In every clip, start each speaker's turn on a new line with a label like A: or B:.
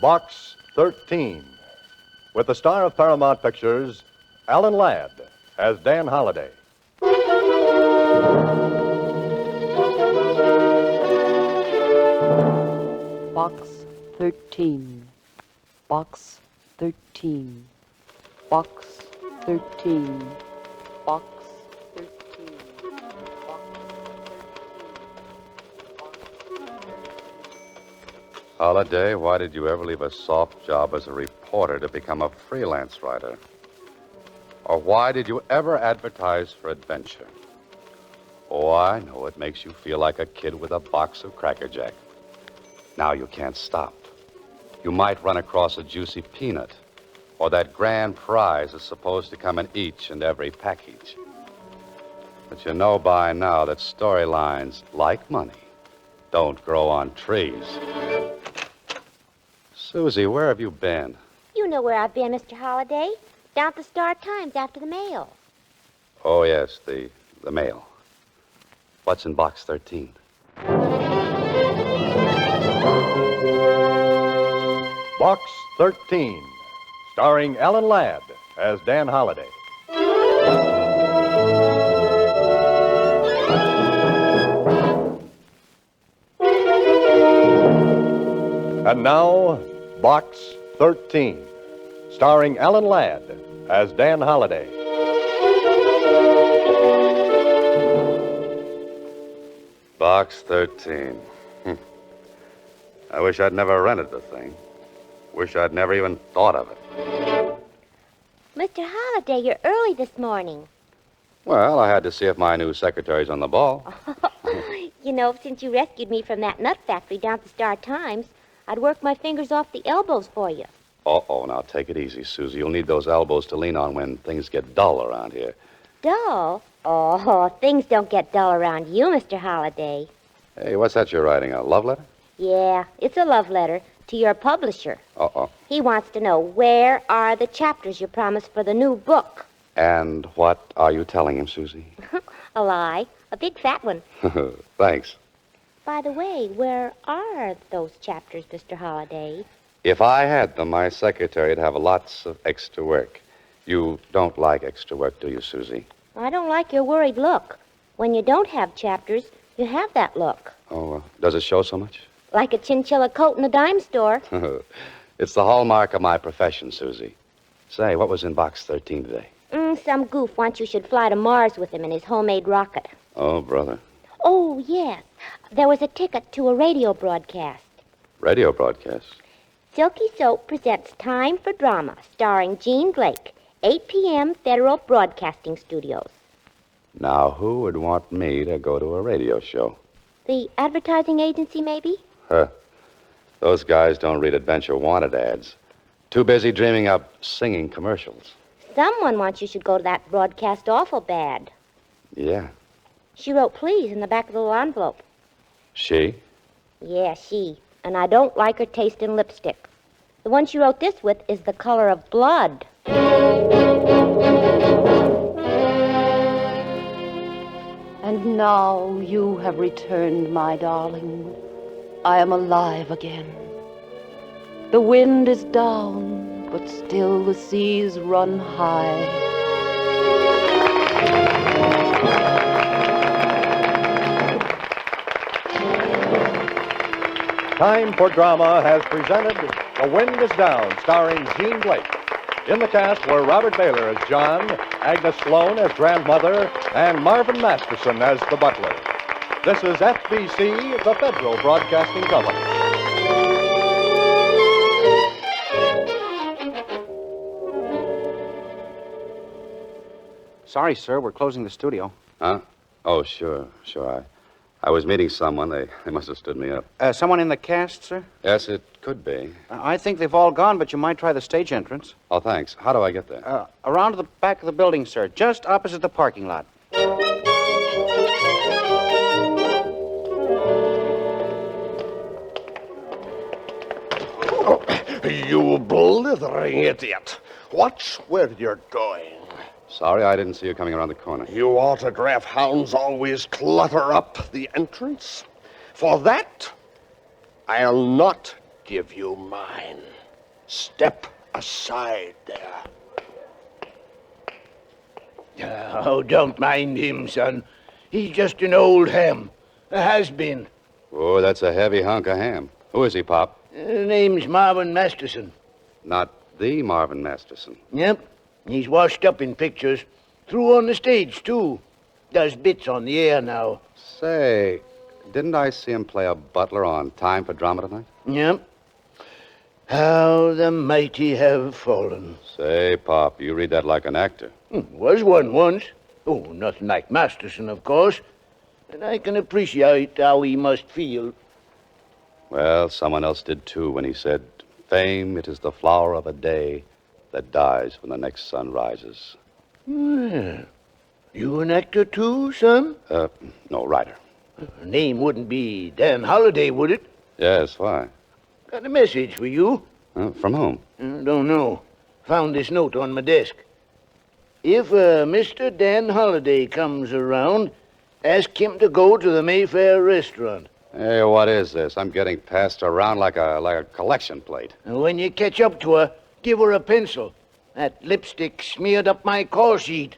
A: Box 13, with the star of Paramount Pictures, Alan Ladd, as Dan Holliday.
B: Box 13. Box 13. Box 13. Box 13.
C: Holiday, why did you ever leave a soft job as a reporter to become a freelance writer? Or why did you ever advertise for adventure? Oh, I know it makes you feel like a kid with a box of Cracker Jack. Now you can't stop. You might run across a juicy peanut, or that grand prize is supposed to come in each and every package. But you know by now that storylines, like money, don't grow on trees. Susie, where have you been?
D: You know where I've been, Mr. Holliday. Down at the Star-Times after the mail.
C: Oh, yes, the mail. What's in box 13?
A: Box 13, starring Alan Ladd as Dan Holliday. And now, Box 13, starring Alan Ladd as Dan Holliday.
C: Box 13. I wish I'd never rented the thing. Wish I'd never even thought of it.
D: Mr. Holliday, you're early this morning.
C: Well, I had to see if my new secretary's on the ball.
D: You know, since you rescued me from that nut factory down at the Star-Times, I'd work my fingers off the elbows for you.
C: Uh-oh, now take it easy, Susie. You'll need those elbows to lean on when things get dull around here.
D: Dull? Oh, things don't get dull around you, Mr. Holliday.
C: Hey, what's that you're writing, a love letter?
D: Yeah, it's a love letter to your publisher.
C: Uh-oh.
D: He wants to know where are the chapters you promised for the new book.
C: And what are you telling him, Susie?
D: A lie. A big fat one.
C: Thanks.
D: By the way, where are those chapters, Mr. Holliday?
C: If I had them, my secretary'd have lots of extra work. You don't like extra work, do you, Susie?
D: I don't like your worried look. When you don't have chapters, you have that look.
C: Oh, does it show so much?
D: Like a chinchilla coat in a dime store.
C: It's the hallmark of my profession, Susie. Say, what was in box 13 today?
D: Some goof wants you should fly to Mars with him in his homemade rocket.
C: Oh, brother.
D: Oh, yes. There was a ticket to a radio broadcast.
C: Radio broadcast?
D: Silky Soap presents Time for Drama, starring Jean Blake, 8 p.m. Federal Broadcasting Studios.
C: Now, who would want me to go to a radio show?
D: The advertising agency, maybe?
C: Huh. Those guys don't read Adventure Wanted ads. Too busy dreaming up singing commercials.
D: Someone wants you should go to that broadcast awful bad.
C: Yeah.
D: She wrote please in the back of the little envelope.
C: She?
D: Yeah, she. And I don't like her taste in lipstick. The one she wrote this with is the color of blood.
B: And now you have returned, my darling. I am alive again. The wind is down, but still the seas run high.
A: Time for Drama has presented The Wind is Down, starring Jean Blake. In the cast were Robert Baylor as John, Agnes Sloan as grandmother, and Marvin Masterson as the butler. This is FBC, the Federal Broadcasting Company.
E: Sorry, sir, we're closing the studio.
C: Huh? Oh, sure. I was meeting someone. They must have stood me up.
E: Someone in the cast, sir?
C: Yes, it could be.
E: I think they've all gone, but you might try the stage entrance.
C: Oh, thanks. How do I get there?
E: Around to the back of the building, sir, just opposite the parking lot.
F: You blithering idiot. Watch where you're going.
C: Sorry I didn't see you coming around the corner.
F: You autograph hounds always clutter up the entrance. For that, I'll not give you mine. Step aside there.
G: Oh, don't mind him, son. He's just an old ham. A has-been.
C: Oh, that's a heavy hunk of ham. Who is he, Pop?
G: Name's Marvin Masterson.
C: Not the Marvin Masterson.
G: Yep. He's washed up in pictures. Through on the stage, too. Does bits on the air now.
C: Say, didn't I see him play a butler on Time for Drama tonight?
G: Yep. How the mighty have fallen.
C: Say, Pop, you read that like an actor.
G: Was one once. Oh, nothing like Masterson, of course. And I can appreciate how he must feel.
C: Well, someone else did too when he said, "Fame, it is the flower of a day that dies when the next sun rises."
G: Well, you an actor too, son?
C: No, writer.
G: Name wouldn't be Dan Holliday, would it?
C: Yes, why?
G: Got a message for you.
C: From whom?
G: Don't know. Found this note on my desk. If Mr. Dan Holliday comes around, ask him to go to the Mayfair restaurant.
C: Hey, what is this? I'm getting passed around like a collection plate.
G: And when you catch up to her, give her a pencil. That lipstick smeared up my call sheet.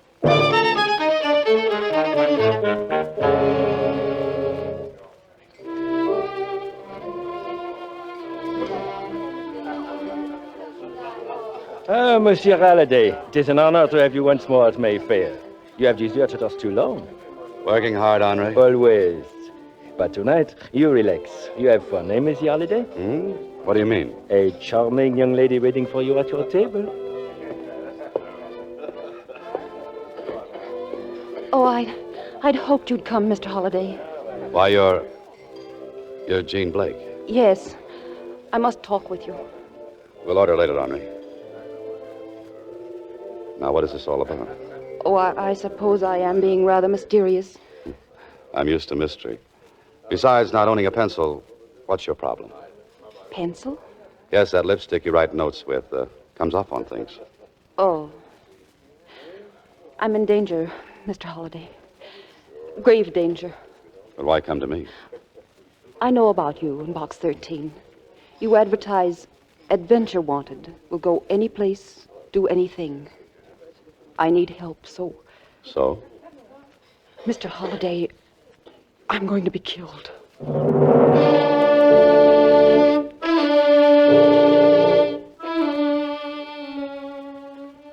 H: Ah, Monsieur Halliday, it is an honor to have you once more at Mayfair. You have deserted us too long.
C: Working hard, Henri?
H: Always. But tonight, you relax. You have fun, eh, Monsieur Halliday?
C: What do you mean?
H: A charming young lady waiting for you at your table.
B: Oh, I'd hoped you'd come, Mr. Holliday.
C: Why, you're Jean Blake.
B: Yes, I must talk with you.
C: We'll order later, Henri. Now, what is this all about?
B: Oh, I suppose I am being rather mysterious.
C: I'm used to mystery. Besides not owning a pencil, what's your problem?
B: Pencil?
C: Yes, that lipstick you write notes with comes off on things.
B: Oh. I'm in danger, Mr. Holliday. Grave danger.
C: But why come to me?
B: I know about you in Box 13. You advertise adventure wanted. Will go any place, do anything. I need help, so...
C: So?
B: Mr. Holliday, I'm going to be killed.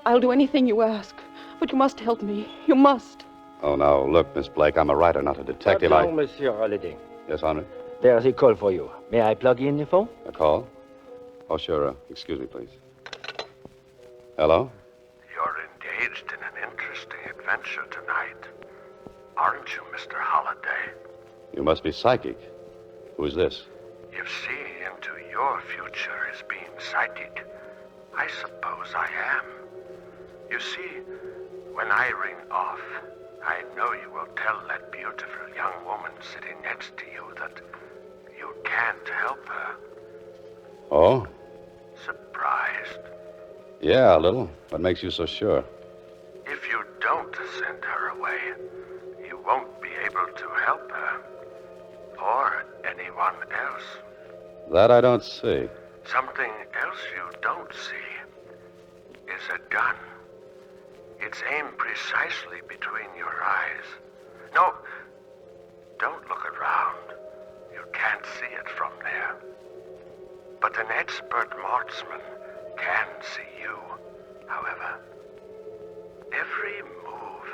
B: I'll do anything you ask, but you must help me. You must.
C: Oh, now, look, Miss Blake, I'm a writer, not a detective.
H: Pardon, Monsieur Holliday.
C: Yes, Henri?
H: There's a call for you. May I plug in the phone?
C: A call? Oh, sure. Excuse me, please. Hello?
I: You're engaged in an interesting adventure tonight. Aren't you, Mr. Holliday?
C: You must be psychic. Who's this?
I: If seeing into your future is being psychic, I suppose I am. You see, when I ring off, I know you will tell that beautiful young woman sitting next to you that you can't help her.
C: Oh?
I: Surprised?
C: Yeah, a little. What makes you so sure?
I: If you don't send her away, you won't be able to help her. Or anyone else.
C: That I don't see.
I: Something else you don't see is a gun. It's aimed precisely between your eyes. No, don't look around. You can't see it from there. But an expert marksman can see you, however. Every move.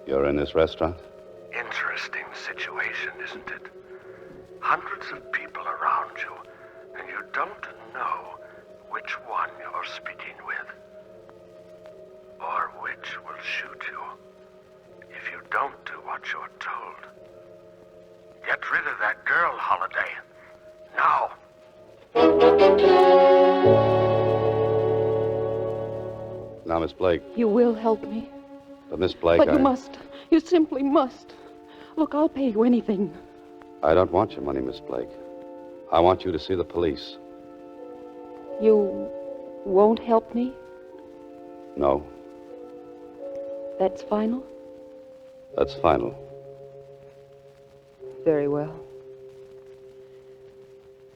C: You're in this restaurant?
I: Interesting situation, isn't it? Hundreds of people around you, and you don't know which one you're speaking with. Or which will shoot you if you don't do what you're told. Get rid of that girl, Holliday. Now.
C: Now, Miss Blake.
B: You will help me.
C: But Miss Blake,
B: But you must. You simply must. Look, I'll pay you anything.
C: I don't want your money, Miss Blake. I want you to see the police.
B: You won't help me?
C: No,
B: That's final?
C: that's final.
B: Very well.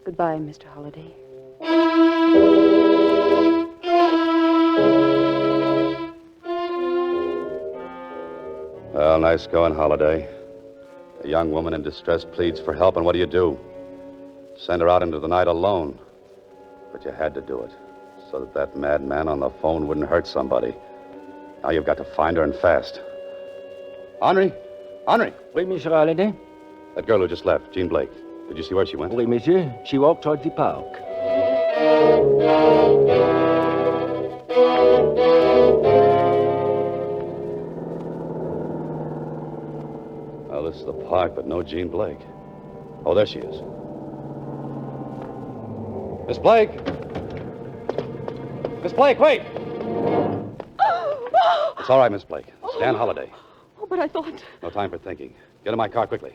B: Goodbye, Mr. Holliday.
C: Well, nice going, Holiday. A young woman in distress pleads for help, and what do? Send her out into the night alone. But you had to do it, so that that madman on the phone wouldn't hurt somebody. Now you've got to find her, and fast. Henri! Henri!
H: Oui, Monsieur Halliday?
C: That girl who just left, Jean Blake. Did you see where she went?
H: Oui, monsieur. She walked towards the park.
C: Well, this is the park, but no Jean Blake. Oh, there she is. Miss Blake! Miss Blake, wait! It's all right, Miss Blake. It's Dan Holliday.
B: Oh, but I thought...
C: No time for thinking. Get in my car quickly.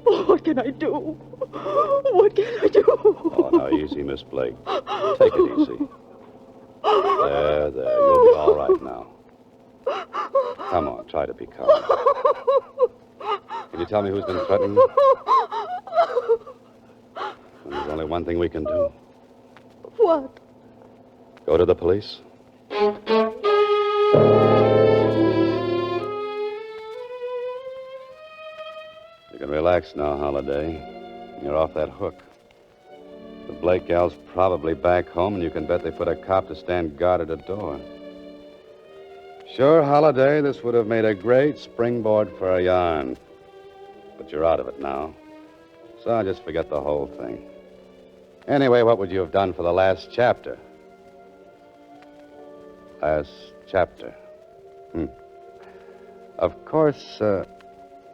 B: What can I do? What can I do?
C: Oh, now, easy, Miss Blake. Take it easy. There. You'll be all right now. Come on, try to be calm. Can you tell me who's been threatening you? And there's only one thing we can do.
B: What?
C: Go to the police. You can relax now, Holiday. You're off that hook. The Blake gal's probably back home, and you can bet they put a cop to stand guard at the door. Sure, Holiday, this would have made a great springboard for a yarn. But you're out of it now. So I'll just forget the whole thing. Anyway, what would you have done for the last chapter? Last chapter. Of course,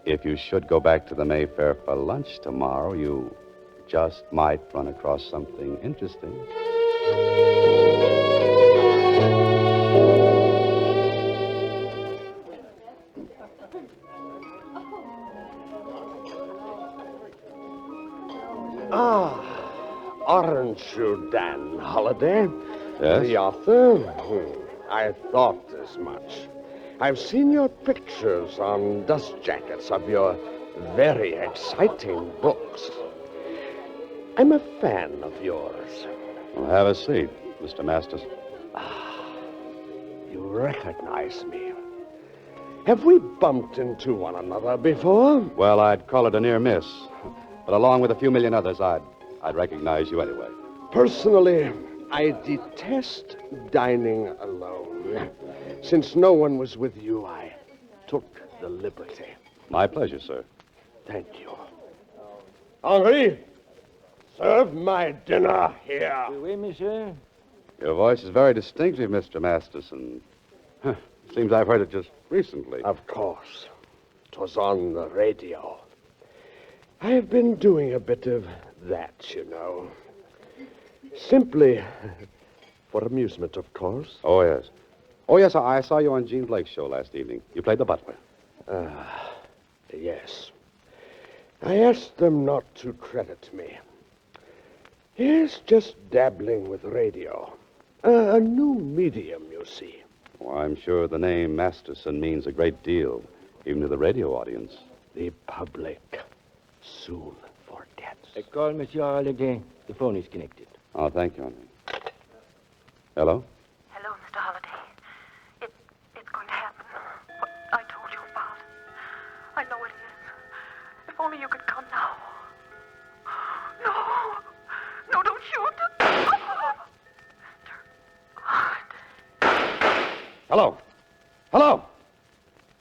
C: if you should go back to the Mayfair for lunch tomorrow, you just might run across something interesting.
F: Aren't you Dan Holliday?
C: Yes?
F: The author? I thought as much. I've seen your pictures on dust jackets of your very exciting books. I'm a fan of yours.
C: Well, have a seat, Mr. Masters.
F: You recognize me. Have we bumped into one another before?
C: Well, I'd call it a near miss. But along with a few million others, I'd recognize you anyway.
F: Personally, I detest dining alone. Since no one was with you, I took the liberty.
C: My pleasure, sir.
F: Thank you. Henri, serve my dinner here.
H: Oui, monsieur.
C: Your voice is very distinctive, Mr. Masterson. Seems I've heard it just recently.
F: Of course. It was on the radio. I've been doing a bit of that, you know. Simply for amusement, of course.
C: Oh, yes. Oh, yes, I saw you on Jean Blake's show last evening. You played the butler.
F: Yes. I asked them not to credit me. Yes, just dabbling with radio. A new medium, you see.
C: Well, I'm sure the name Masterson means a great deal, even to the radio audience.
F: The public soon forgets.
H: I call Monsieur Halliday. The phone is connected.
C: Oh, thank you, Henry. Hello?
J: Hello, Mr. Holliday. It's going to happen. What I told you about. I know it is. If only you could come now. No. No, don't shoot.
C: Hello? Hello?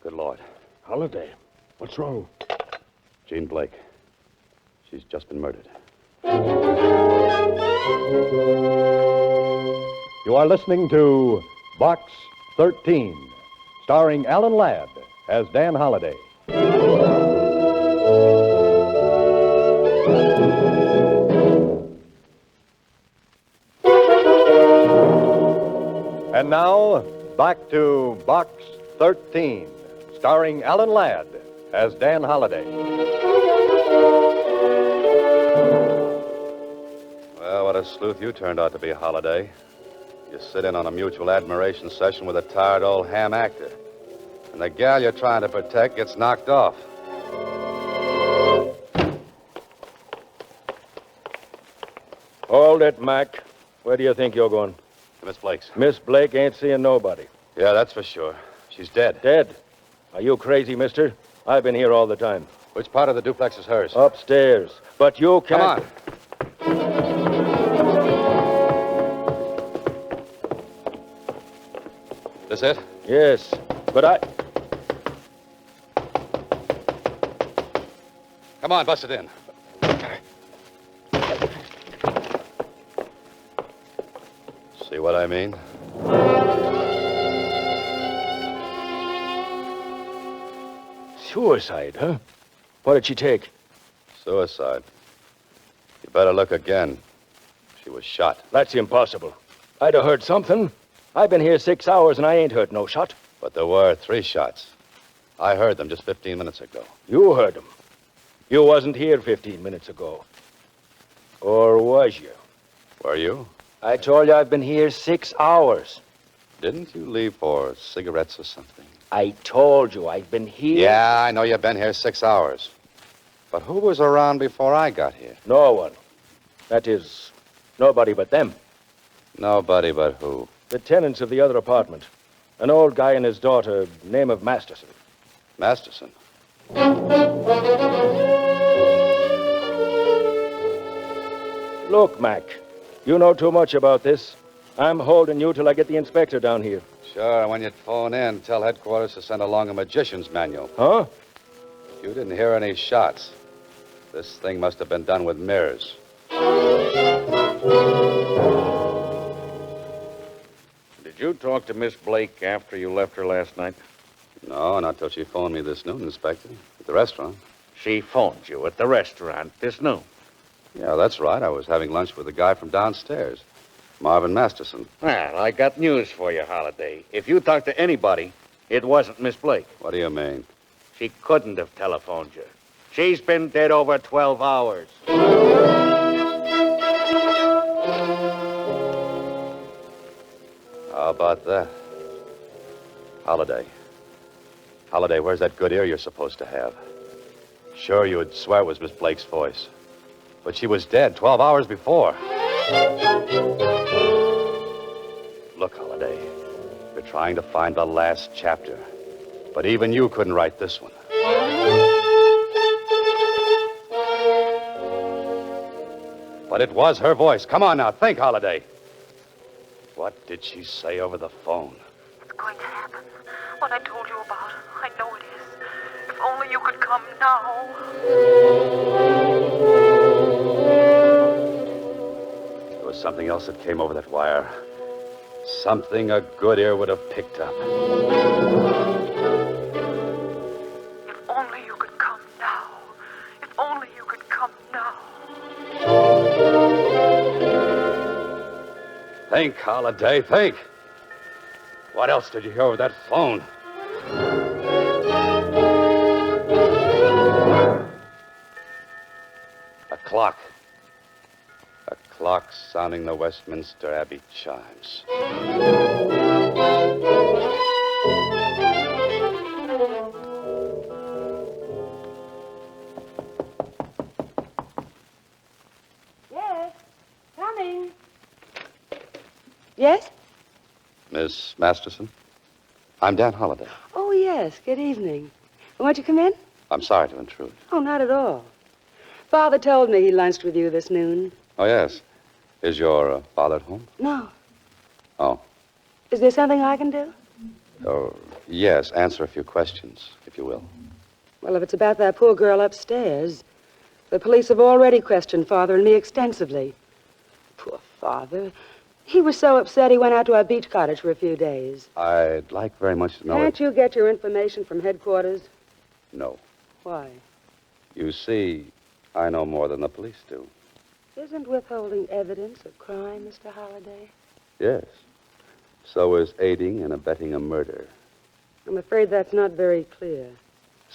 C: Good Lord.
F: Holliday, what's wrong?
C: Jean Blake. She's just been murdered.
A: You are listening to Box 13, starring Alan Ladd as Dan Holliday. And now, back to Box 13, starring Alan Ladd as Dan Holliday.
C: Well, what a sleuth you turned out to be, Holliday. You sit in on a mutual admiration session with a tired old ham actor. And the gal you're trying to protect gets knocked off.
H: Hold it, Mac. Where do you think you're going?
C: Miss Blake's.
H: Miss Blake ain't seeing nobody.
C: Yeah, that's for sure. She's dead.
H: Dead? Are you crazy, mister? I've been here all the time.
C: Which part of the duplex is hers?
H: Upstairs. But you can't...
C: Come on. This it?
H: Yes, but I...
C: Come on, bust it in. See what I mean?
H: Suicide, huh? What did she take?
C: Suicide. You better look again. She was shot.
H: That's impossible. I'd have heard something. I've been here 6 hours and I ain't heard no shot.
C: But there were 3 shots. I heard them just 15 minutes ago.
H: You heard them. You wasn't here 15 minutes ago. Or was you?
C: Were you?
H: I told you I've been here 6 hours.
C: Didn't you leave for cigarettes or something?
H: I told you I've been here.
C: Yeah, I know you've been here 6 hours. But who was around before I got here?
H: No one. That is, nobody but them.
C: Nobody but who?
H: The tenants of the other apartment. An old guy and his daughter, name of Masterson.
C: Masterson.
H: Look, Mac, you know too much about this. I'm holding you till I get the inspector down here.
C: Sure, and when you phone in, tell headquarters to send along a magician's manual.
H: Huh?
C: You didn't hear any shots. This thing must have been done with mirrors.
E: Did you talk to Miss Blake after you left her last night?
C: No, not till she phoned me this noon, Inspector. At the restaurant.
E: She phoned you at the restaurant this noon.
C: Yeah, that's right. I was having lunch with the guy from downstairs, Marvin Masterson.
E: Well, I got news for you, Holliday. If you talked to anybody, it wasn't Miss Blake.
C: What do you mean?
E: She couldn't have telephoned you. She's been dead over 12 hours.
C: How about that? Holliday. Holliday, where's that good ear you're supposed to have? Sure, you would swear it was Miss Blake's voice. But she was dead 12 hours before. Look, Holliday, you're trying to find the last chapter. But even you couldn't write this one. But it was her voice. Come on now, think, Holliday. What did she say over the phone?
J: It's going to happen. What I told you about. I know it is. If only you could come now.
C: There was something else that came over that wire. Something a good ear would have picked up.
J: If only you could come now. If only you could come now.
C: Think, Holliday, think. What else did you hear over that phone? A clock. A clock sounding the Westminster Abbey chimes.
B: Yes, coming. Yes?
C: Miss Masterson? I'm Dan Holliday.
B: Oh, yes. Good evening. Won't you come in?
C: I'm sorry to intrude.
B: Oh, not at all. Father told me he lunched with you this noon.
C: Oh, yes. Is your father at home?
B: No.
C: Oh.
B: Is there something I can do?
C: Oh, yes. Answer a few questions, if you will.
B: Well, if it's about that poor girl upstairs, the police have already questioned Father and me extensively. Poor Father. He was so upset he went out to our beach cottage for a few days.
C: I'd like very much to know...
B: Can't you get your information from headquarters?
C: No.
B: Why?
C: You see, I know more than the police do.
B: Isn't withholding evidence a crime, Mr. Holliday?
C: Yes. So is aiding and abetting a murder.
B: I'm afraid that's not very clear.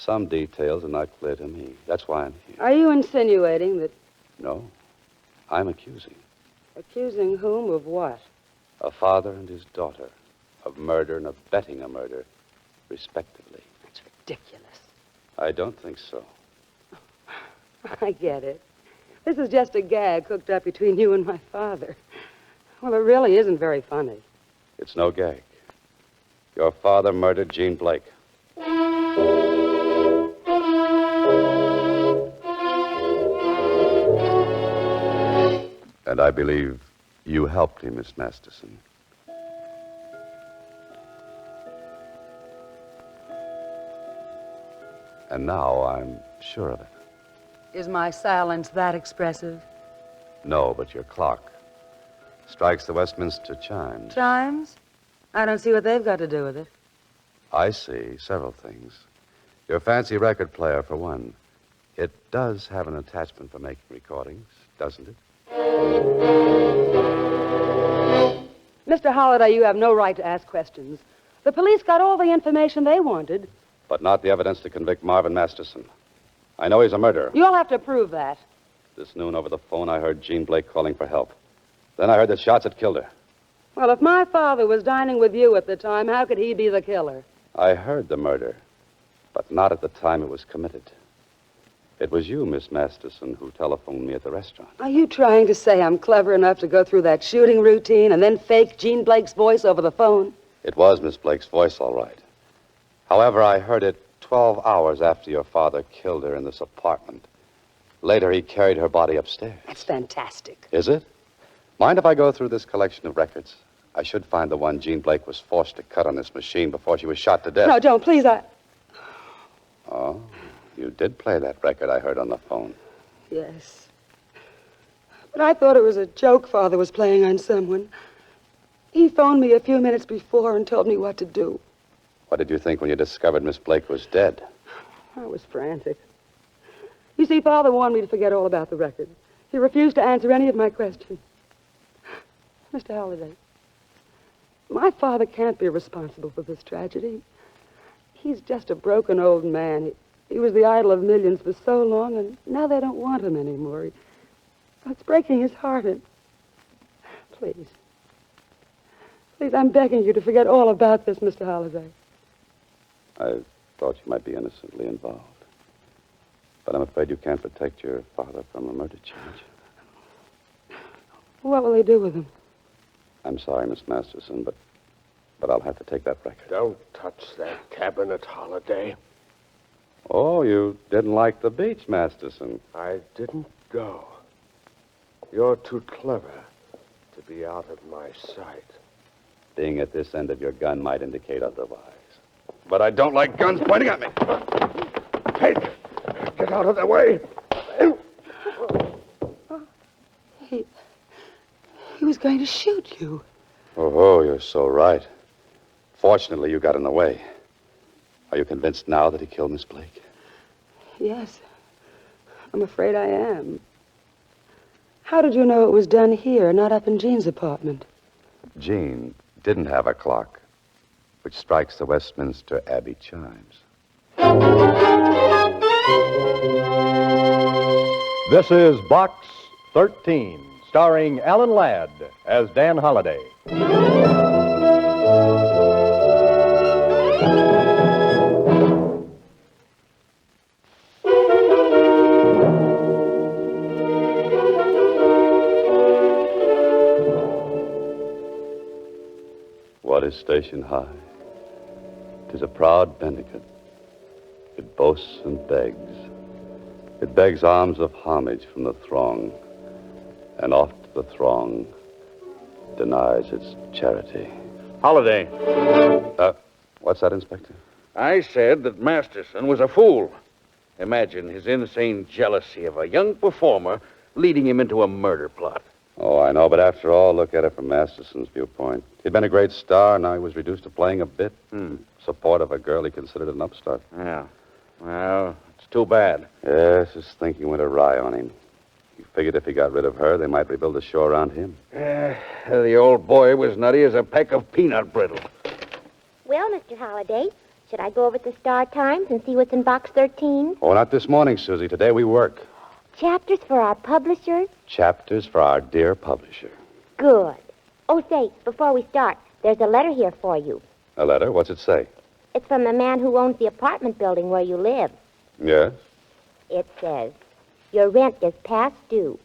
C: Some details are not clear to me. That's why I'm here.
B: Are you insinuating that...
C: No, I'm accusing
B: Accusing whom of what?
C: a father and his daughter of murder and abetting a murder, respectively.
B: That's ridiculous.
C: I don't think so.
B: I get it. This is just a gag cooked up between you and my father. Well, it really isn't very funny.
C: It's no gag. Your father murdered Jean Blake. And I believe you helped him, Miss Masterson. And now I'm sure of it.
B: Is my silence that expressive?
C: No, but your clock strikes the Westminster chimes.
B: Chimes? I don't see what they've got to do with it.
C: I see several things. Your fancy record player, for one. It does have an attachment for making recordings, doesn't it?
B: Mr. Holliday, you have no right to ask questions. The police got all the information they wanted.
C: But not the evidence to convict Marvin Masterson. I know he's a murderer.
B: You'll have to prove that.
C: This noon over the phone, I heard Jean Blake calling for help. Then I heard that shots had killed her.
B: Well, if my father was dining with you at the time, how could he be the killer?
C: I heard the murder, but not at the time it was committed. It was you, Miss Masterson, who telephoned me at the restaurant.
B: Are you trying to say I'm clever enough to go through that shooting routine and then fake Jean Blake's voice over the phone?
C: It was Miss Blake's voice, all right. However, I heard it 12 hours after your father killed her in this apartment. Later, he carried her body upstairs.
B: That's fantastic.
C: Is it? Mind if I go through this collection of records? I should find the one Jean Blake was forced to cut on this machine before she was shot to death.
B: No, don't, please,
C: Oh, you did play that record I heard on the phone.
B: Yes. But I thought it was a joke Father was playing on someone. He phoned me a few minutes before and told me what to do.
C: What did you think when you discovered Miss Blake was dead?
B: I was frantic. You see, Father warned me to forget all about the record. He refused to answer any of my questions. Mr. Halliday, my father can't be responsible for this tragedy. He's just a broken old man. He was the idol of millions for so long, and now they don't want him anymore. It's breaking his heart. And please, I'm begging you to forget all about this, Mr. Halliday.
C: I thought you might be innocently involved. But I'm afraid you can't protect your father from a murder charge.
B: What will they do with him?
C: I'm sorry, Miss Masterson, but I'll have to take that record.
F: Don't touch that cabinet, Holiday.
C: Oh, you didn't like the beach, Masterson.
F: I didn't go. You're too clever to be out of my sight.
C: Being at this end of your gun might indicate otherwise. But I don't like guns pointing at me.
F: Hey, get out of the way.
B: He was going to shoot you.
C: Oh, you're so right. Fortunately, you got in the way. Are you convinced now that he killed Miss Blake?
B: Yes. I'm afraid I am. How did you know it was done here, not up in Jean's apartment?
C: Jean didn't have a clock, which strikes the Westminster Abbey chimes.
A: This is Box 13, starring Alan Ladd as Dan Holliday.
C: What is station high? 'Tis a proud benefit. It boasts and begs. It begs alms of homage from the throng, and oft the throng denies its charity.
E: Holiday,
C: What's that, Inspector?
E: I said that Masterson was a fool. Imagine his insane jealousy of a young performer leading him into a murder plot.
C: Oh, I know, but after all, look at it from Masterson's viewpoint. He'd been a great star, now he was reduced to playing a bit. Support of a girl he considered an upstart.
E: Yeah. Well, it's too bad.
C: Yes, his thinking went awry on him. He figured if he got rid of her, they might rebuild the show around him.
E: The old boy was nutty as a peck of peanut brittle.
D: Well, Mr. Holliday, Should I go over to Star Times and see what's in box 13?
C: Oh, not this morning, Susie. Today we work.
D: Chapters for our publishers?
C: Chapters for our dear publisher.
D: Good. Oh, say, before we start, there's a letter here for you.
C: A letter? What's it say?
D: It's from the man who owns the apartment building where you live.
C: Yes?
D: It says, your rent is past due.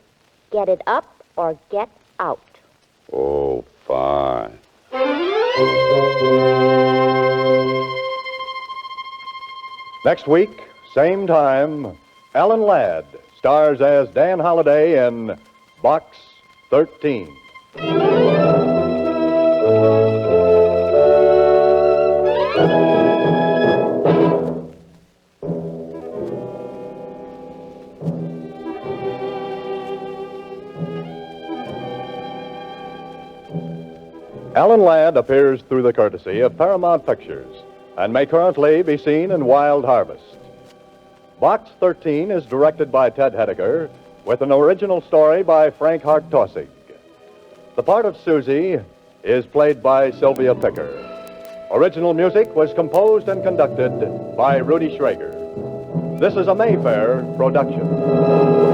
D: Get it up or get out.
C: Oh, fine.
A: Next week, same time, Alan Ladd stars as Dan Holliday in Box 13. Alan Ladd appears through the courtesy of Paramount Pictures and may currently be seen in Wild Harvest. Box 13 is directed by Ted Hediger with an original story by Frank Hartosig. The part of Susie is played by Sylvia Picker. Original music was composed and conducted by Rudy Schrager. This is a Mayfair production.